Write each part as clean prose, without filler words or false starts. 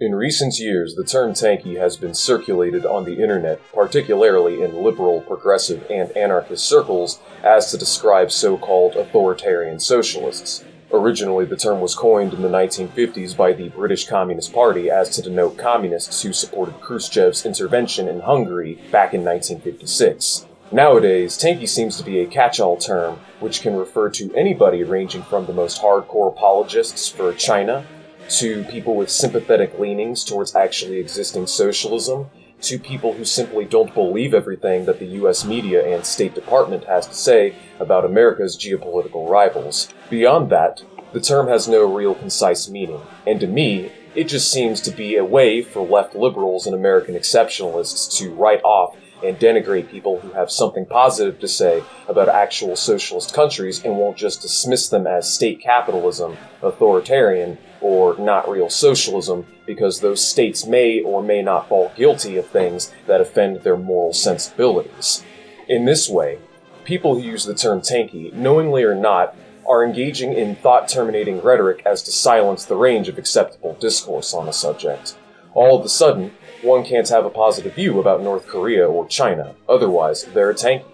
In recent years, the term tankie has been circulated on the internet, particularly in liberal, progressive, and anarchist circles, as to describe so-called authoritarian socialists. Originally, the term was coined in the 1950s by the British Communist Party as to denote communists who supported Khrushchev's intervention in Hungary back in 1956. Nowadays, tankie seems to be a catch-all term, which can refer to anybody ranging from the most hardcore apologists for China, to people with sympathetic leanings towards actually existing socialism, to people who simply don't believe everything that the US media and State Department has to say about America's geopolitical rivals. Beyond that, the term has no real concise meaning, and to me, it just seems to be a way for left liberals and American exceptionalists to write off and denigrate people who have something positive to say about actual socialist countries and won't just dismiss them as state capitalism, authoritarian, or not real socialism because those states may or may not fall guilty of things that offend their moral sensibilities. In this way, people who use the term tankie, knowingly or not, are engaging in thought-terminating rhetoric as to silence the range of acceptable discourse on the subject. All of a sudden, one can't have a positive view about North Korea or China, otherwise they're a tankie,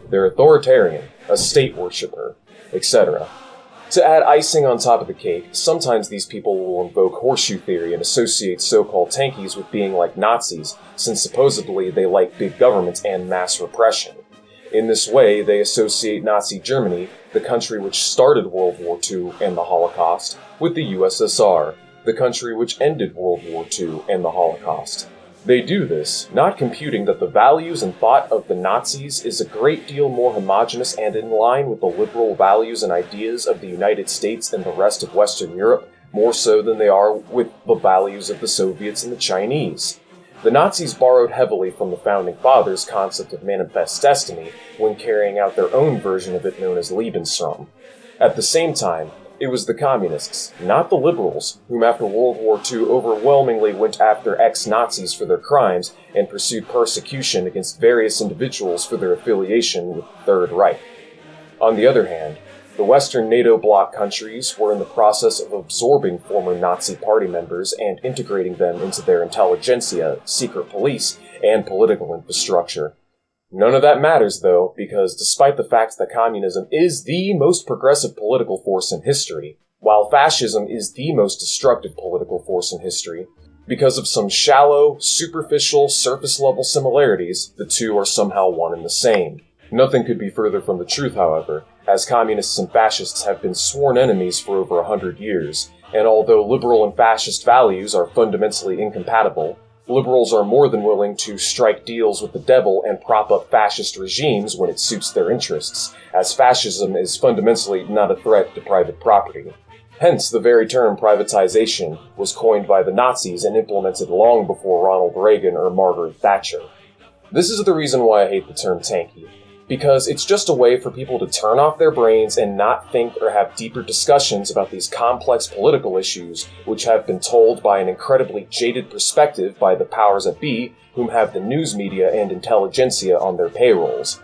they're authoritarian, a state worshipper, etc. To add icing on top of the cake, sometimes these people will invoke horseshoe theory and associate so-called tankies with being like Nazis, since supposedly they like big government and mass repression. In this way, they associate Nazi Germany, the country which started World War II and the Holocaust, with the USSR, the country which ended World War II and the Holocaust. They do this, not computing that the values and thought of the Nazis is a great deal more homogeneous and in line with the liberal values and ideas of the United States and the rest of Western Europe, more so than they are with the values of the Soviets and the Chinese. The Nazis borrowed heavily from the Founding Fathers' concept of manifest destiny when carrying out their own version of it known as Lebensraum. At the same time, it was the communists, not the liberals, whom after World War II overwhelmingly went after ex-Nazis for their crimes and pursued persecution against various individuals for their affiliation with the Third Reich. On the other hand, the Western NATO bloc countries were in the process of absorbing former Nazi party members and integrating them into their intelligentsia, secret police, and political infrastructure. None of that matters, though, because despite the fact that communism is the most progressive political force in history, while fascism is the most destructive political force in history, because of some shallow, superficial, surface-level similarities, the two are somehow one and the same. Nothing could be further from the truth, however, as communists and fascists have been sworn enemies for over 100 years, and although liberal and fascist values are fundamentally incompatible, liberals are more than willing to strike deals with the devil and prop up fascist regimes when it suits their interests, as fascism is fundamentally not a threat to private property. Hence, the very term privatization was coined by the Nazis and implemented long before Ronald Reagan or Margaret Thatcher. This is the reason why I hate the term tankie, because it's just a way for people to turn off their brains and not think or have deeper discussions about these complex political issues, which have been told by an incredibly jaded perspective by the powers that be, whom have the news media and intelligentsia on their payrolls.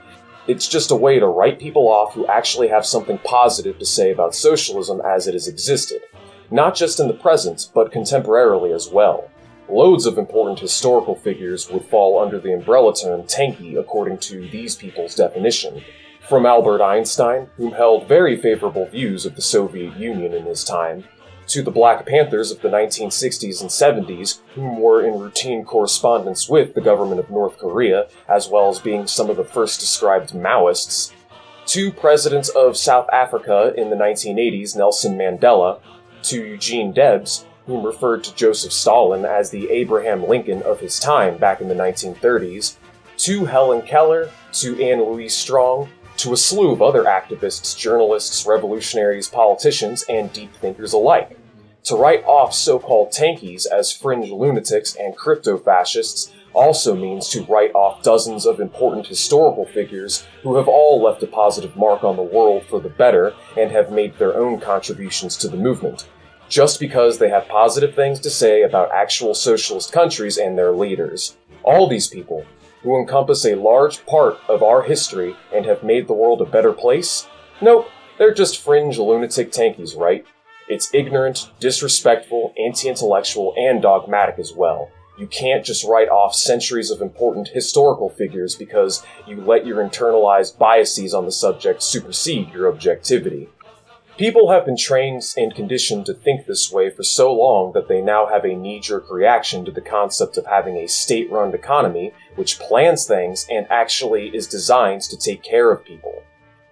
It's just a way to write people off who actually have something positive to say about socialism as it has existed, not just in the present, but contemporarily as well. Loads of important historical figures would fall under the umbrella term tankie according to these people's definition. From Albert Einstein, who held very favorable views of the Soviet Union in his time, to the Black Panthers of the 1960s and 70s, whom were in routine correspondence with the government of North Korea, as well as being some of the first described Maoists, to presidents of South Africa in the 1980s, Nelson Mandela, to Eugene Debs, whom referred to Joseph Stalin as the Abraham Lincoln of his time back in the 1930s, to Helen Keller, to Anne Louise Strong, to a slew of other activists, journalists, revolutionaries, politicians, and deep thinkers alike. To write off so-called tankies as fringe lunatics and crypto-fascists also means to write off dozens of important historical figures who have all left a positive mark on the world for the better and have made their own contributions to the movement, just because they have positive things to say about actual socialist countries and their leaders. All these people, who encompass a large part of our history and have made the world a better place? Nope, they're just fringe lunatic tankies, right? It's ignorant, disrespectful, anti-intellectual, and dogmatic as well. You can't just write off centuries of important historical figures because you let your internalized biases on the subject supersede your objectivity. People have been trained and conditioned to think this way for so long that they now have a knee-jerk reaction to the concept of having a state-run economy which plans things and actually is designed to take care of people.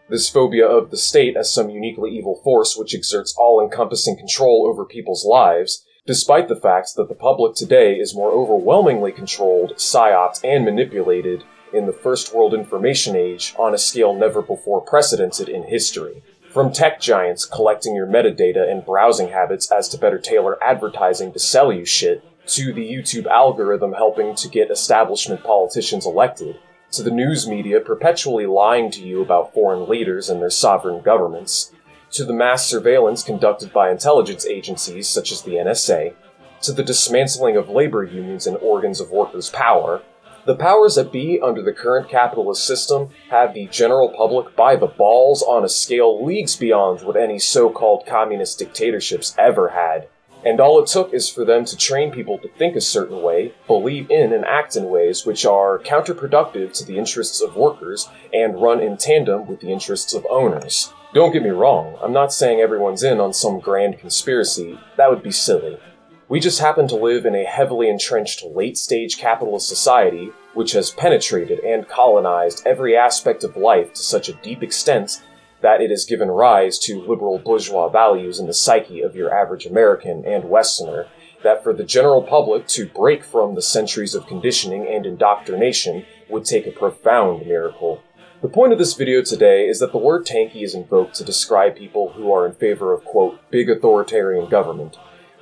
This phobia of the state as some uniquely evil force which exerts all-encompassing control over people's lives, despite the fact that the public today is more overwhelmingly controlled, psyoped, and manipulated in the first world information age on a scale never before precedented in history. From tech giants collecting your metadata and browsing habits as to better tailor advertising to sell you shit, to the YouTube algorithm helping to get establishment politicians elected, to the news media perpetually lying to you about foreign leaders and their sovereign governments, to the mass surveillance conducted by intelligence agencies such as the NSA, to the dismantling of labor unions and organs of workers' power, the powers that be under the current capitalist system have the general public by the balls on a scale leagues beyond what any so-called communist dictatorships ever had. And all it took is for them to train people to think a certain way, believe in and act in ways which are counterproductive to the interests of workers and run in tandem with the interests of owners. Don't get me wrong, I'm not saying everyone's in on some grand conspiracy. That would be silly. We just happen to live in a heavily entrenched late-stage capitalist society which has penetrated and colonized every aspect of life to such a deep extent that it has given rise to liberal bourgeois values in the psyche of your average American and Westerner, that for the general public to break from the centuries of conditioning and indoctrination would take a profound miracle. The point of this video today is that the word tankie is invoked to describe people who are in favor of, quote, big authoritarian government,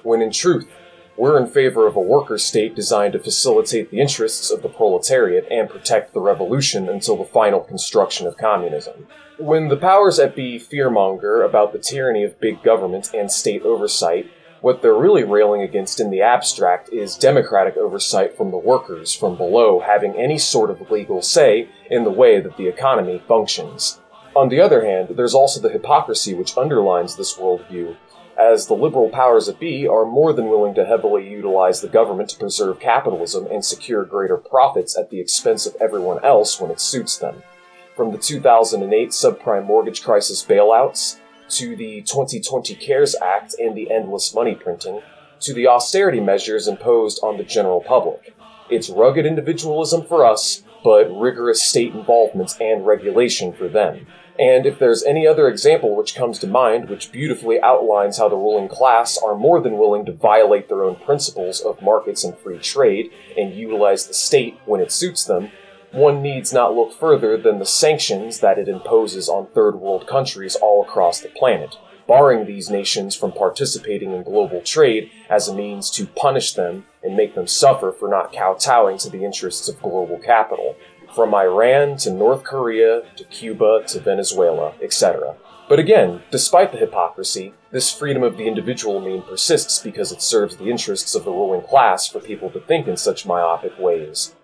when in truth, we're in favor of a worker state designed to facilitate the interests of the proletariat and protect the revolution until the final construction of communism. When the powers that be fearmonger about the tyranny of big government and state oversight, what they're really railing against in the abstract is democratic oversight from the workers from below having any sort of legal say in the way that the economy functions. On the other hand, there's also the hypocrisy which underlines this worldview, as the liberal powers that be are more than willing to heavily utilize the government to preserve capitalism and secure greater profits at the expense of everyone else when it suits them. From the 2008 subprime mortgage crisis bailouts, to the 2020 CARES Act and the endless money printing, to the austerity measures imposed on the general public. It's rugged individualism for us, but rigorous state involvement and regulation for them. And if there's any other example which comes to mind which beautifully outlines how the ruling class are more than willing to violate their own principles of markets and free trade and utilize the state when it suits them, one needs not look further than the sanctions that it imposes on third world countries all across the planet, barring these nations from participating in global trade as a means to punish them and make them suffer for not kowtowing to the interests of global capital. From Iran to North Korea to Cuba to Venezuela, etc. But again, despite the hypocrisy, this freedom of the individual meme persists because it serves the interests of the ruling class for people to think in such myopic ways.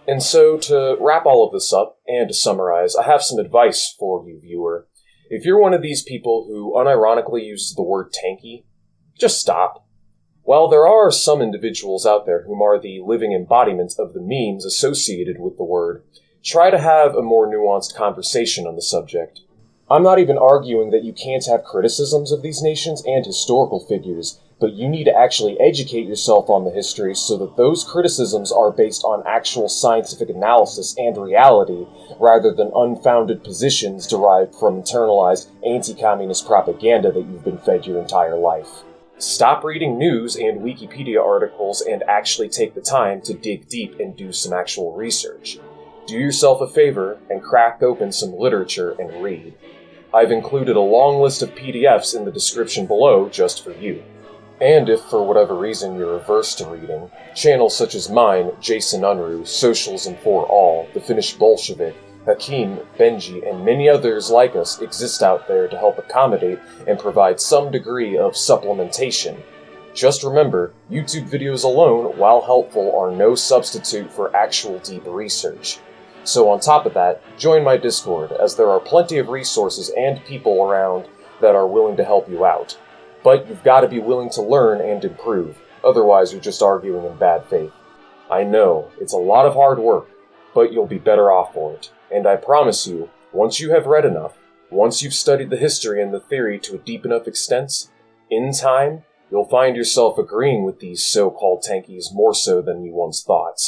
And so, to wrap all of this up, and to summarize, I have some advice for you, viewer. If you're one of these people who unironically uses the word tankie, just stop. While there are some individuals out there whom are the living embodiment of the memes associated with the word, try to have a more nuanced conversation on the subject. I'm not even arguing that you can't have criticisms of these nations and historical figures, but you need to actually educate yourself on the history so that those criticisms are based on actual scientific analysis and reality, rather than unfounded positions derived from internalized anti-communist propaganda that you've been fed your entire life. Stop reading news and Wikipedia articles and actually take the time to dig deep and do some actual research. Do yourself a favor and crack open some literature and read. I've included a long list of PDFs in the description below just for you. And if for whatever reason you're averse to reading, channels such as mine, Jason Unruh, Socialism for All, The Finnish Bolshevik, Hakim, Benji, and many others like us exist out there to help accommodate and provide some degree of supplementation. Just remember, YouTube videos alone, while helpful, are no substitute for actual deep research. So on top of that, join my Discord, as there are plenty of resources and people around that are willing to help you out. But you've got to be willing to learn and improve, otherwise you're just arguing in bad faith. I know, it's a lot of hard work, but you'll be better off for it. And I promise you, once you have read enough, once you've studied the history and the theory to a deep enough extent, in time, you'll find yourself agreeing with these so-called tankies more so than you once thought.